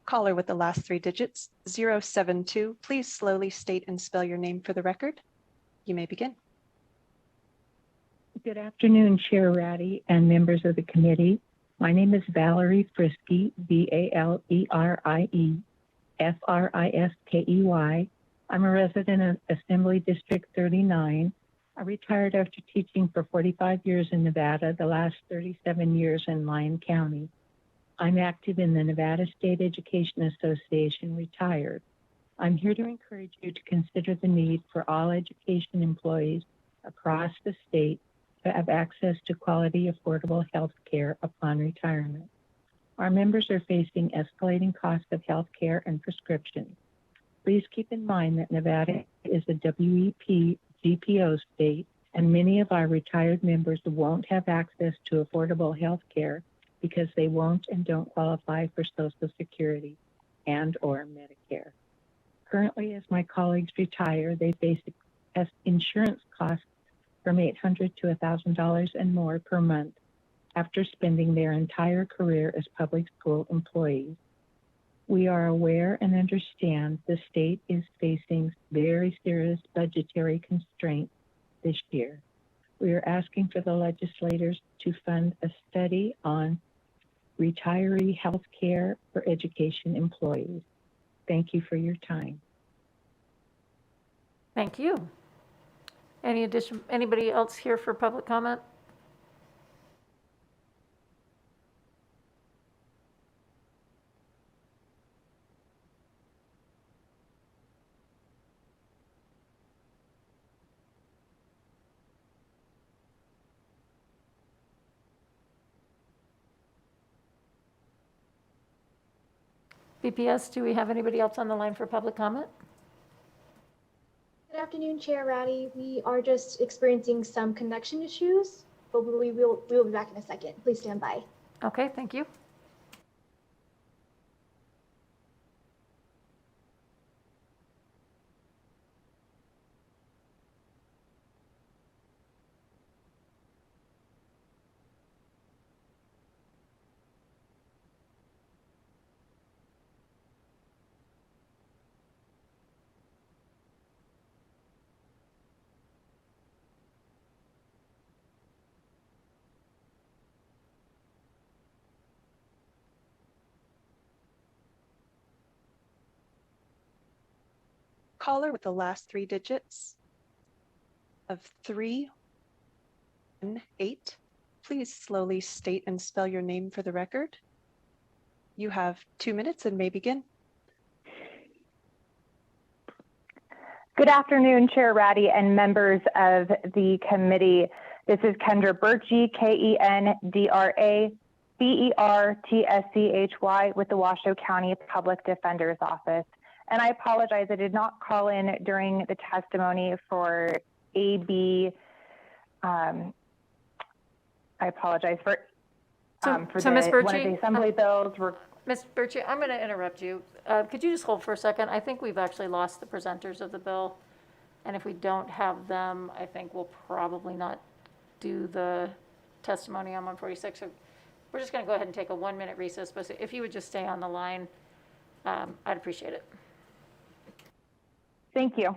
Caller with the last 3 digits, 072, please slowly state and spell your name for the record. You may begin. Good afternoon, Chair Ratty and members of the committee. My name is Valerie Friskey, Valerie Friskey. I'm a resident of Assembly District 39. I retired after teaching for 45 years in Nevada, the last 37 years in Lyon County. I'm active in the Nevada State Education Association, retired. I'm here to encourage you to consider the need for all education employees across the state to have access to quality, affordable health care upon retirement. Our members are facing escalating costs of health care and prescriptions. Please keep in mind that Nevada is a WEP GPO state, and many of our retired members won't have access to affordable health care because they won't and don't qualify for Social Security and or Medicare. Currently, as my colleagues retire, they face insurance costs from $800 to $1,000 and more per month after spending their entire career as public school employees. We are aware and understand the state is facing very serious budgetary constraints this year. We are asking for the legislators to fund a study on retiree health care for education employees. Thank you for your time. Thank you. Anybody else here for public comment? BPS, do we have anybody else on the line for public comment? Good afternoon, Chair Ratty. We are just experiencing some connection issues, but we will be back in a second. Please stand by. Okay, thank you. Caller with the last three digits of 318. Please slowly state and spell your name for the record. You have 2 minutes and may begin. Good afternoon, Chair Ratty and members of the committee. This is Kendra Bertschy, KendraBertschy with the Washoe County Public Defender's Office. And I apologize, I did not call in during the testimony for AB. I apologize for Ms. one of Bertschy, the assembly bills. Ms. Bertschy, I'm going to interrupt you. Could you just hold for a second? I think we've actually lost the presenters of the bill. And if we don't have them, I think we'll probably not do the testimony on 146. So we're just going to go ahead and take a 1-minute recess. But if you would just stay on the line, I'd appreciate it. Thank you.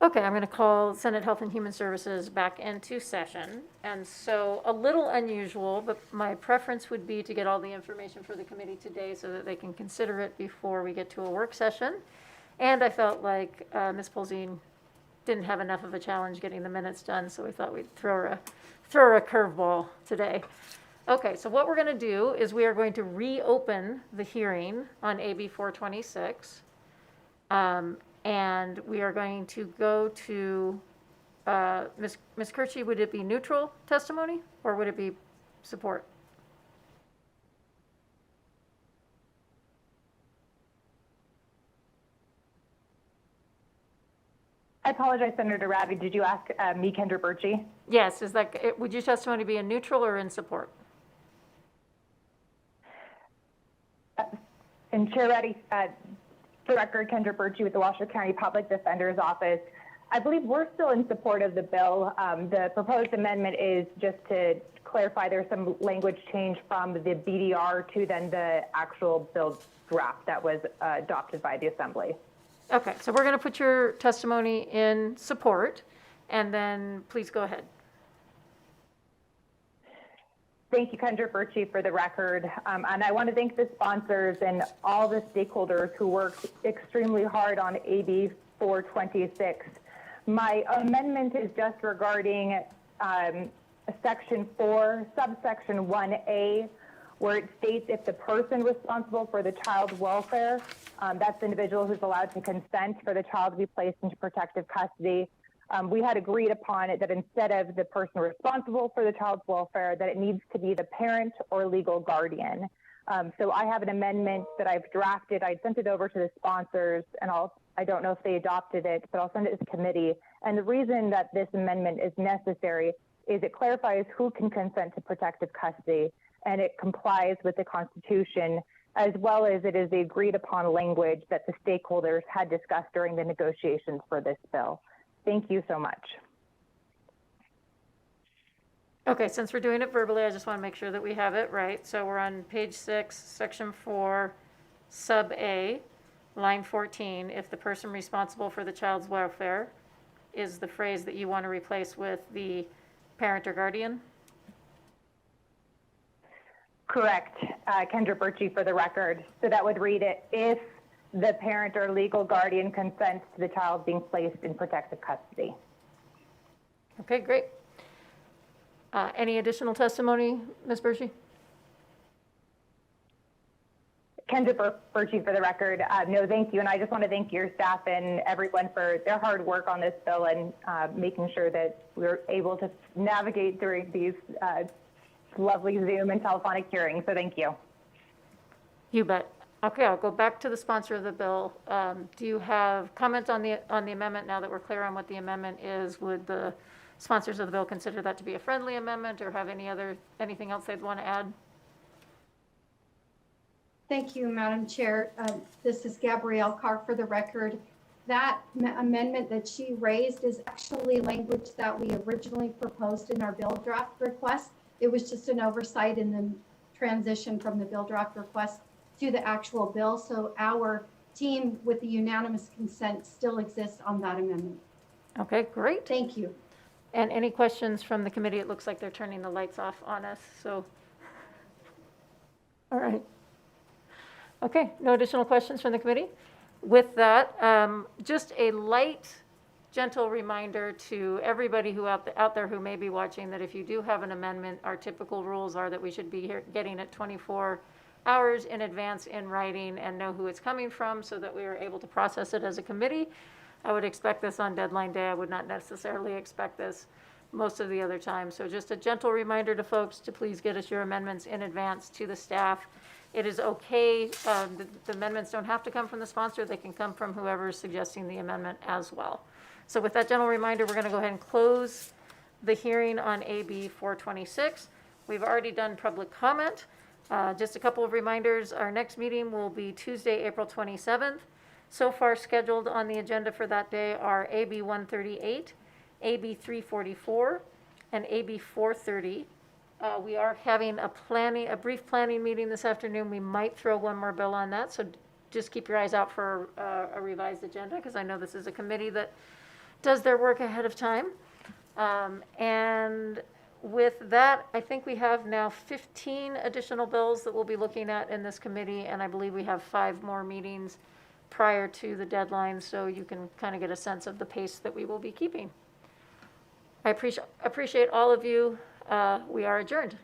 Okay, I'm going to call Senate Health and Human Services back into session. And so a little unusual, but my preference would be to get all the information for the committee today so that they can consider it before we get to a work session. And I felt like Ms. Polzine didn't have enough of a challenge getting the minutes done, so we thought we'd throw her a curveball today. Okay, so what we're going to do is we are going to reopen the hearing on AB 426. And we are going to go to, Ms. Kirchie, would it be neutral testimony or would it be support? I apologize, Senator Ravi. Did you ask me, Kendra Birchie? Yes, would your testimony be in neutral or in support? And Chair Reddy, for the record, Kendra Birchie with the Washoe County Public Defender's Office. I believe we're still in support of the bill. The proposed amendment is just to clarify there's some language change from the BDR to then the actual bill draft that was adopted by the Assembly. Okay, so we're going to put your testimony in support, and then please go ahead. Thank you, Kendra Birchie, for the record. And I want to thank the sponsors and all the stakeholders who worked extremely hard on AB 426. My amendment is just regarding Section 4, subsection 1A, where it states if the person responsible for the child's welfare, that's the individual who's allowed to consent for the child to be placed into protective custody. We had agreed upon it that instead of the person responsible for the child's welfare, that it needs to be the parent or legal guardian. So I have an amendment that I've drafted. I sent it over to the sponsors, and I don't know if they adopted it, but I'll send it to the committee. And the reason that this amendment is necessary is it clarifies who can consent to protective custody, and it complies with the Constitution, as well as it is the agreed upon language that the stakeholders had discussed during the negotiations for this bill. Thank you so much. Okay, since we're doing it verbally, I just want to make sure that we have it right. So we're on page 6, section 4, sub A, line 14. If the person responsible for the child's welfare is the phrase that you want to replace with the parent or guardian? Correct, Kendra Birchie, for the record. So that would read it, if the parent or legal guardian consents to the child being placed in protective custody. Okay, great. Any additional testimony, Ms. Birchie? Kendra Birchie, for the record, no, thank you. And I just want to thank your staff and everyone for their hard work on this bill and making sure that we're able to navigate during these lovely Zoom and telephonic hearings. So thank you. You bet. Okay, I'll go back to the sponsor of the bill. Do you have comments on the amendment now that we're clear on what the amendment is? Would the sponsors of the bill consider that to be a friendly amendment or have anything else they'd want to add? Thank you, Madam Chair. This is Gabrielle Carr for the record. That amendment that she raised is actually language that we originally proposed in our bill draft request. It was just an oversight in the transition from the bill draft request to the actual bill. So our team with the unanimous consent still exists on that amendment. Okay, great. Thank you. And any questions from the committee? It looks like they're turning the lights off on us, so. All right. Okay, no additional questions from the committee? With that, just a light, gentle reminder to everybody who out there who may be watching that if you do have an amendment, our typical rules are that we should be getting it 24 hours in advance in writing and know who it's coming from so that we are able to process it as a committee. I would expect this on deadline day. I would not necessarily expect this most of the other time. So just a gentle reminder to folks to please get us your amendments in advance to the staff. It is okay. The amendments don't have to come from the sponsor. They can come from whoever is suggesting the amendment as well. So with that gentle reminder, we're going to go ahead and close the hearing on AB 426. We've already done public comment. Just a couple of reminders. Our next meeting will be Tuesday, April 27th. So far scheduled on the agenda for that day are AB 138, AB 344, and AB 430. We are having a brief planning meeting this afternoon. We might throw one more bill on that, so just keep your eyes out for a revised agenda, because I know this is a committee that does their work ahead of time. And with that, I think we have now 15 additional bills that we'll be looking at in this committee, and I believe we have 5 more meetings prior to the deadline, so you can kind of get a sense of the pace that we will be keeping. I appreciate all of you. We are adjourned.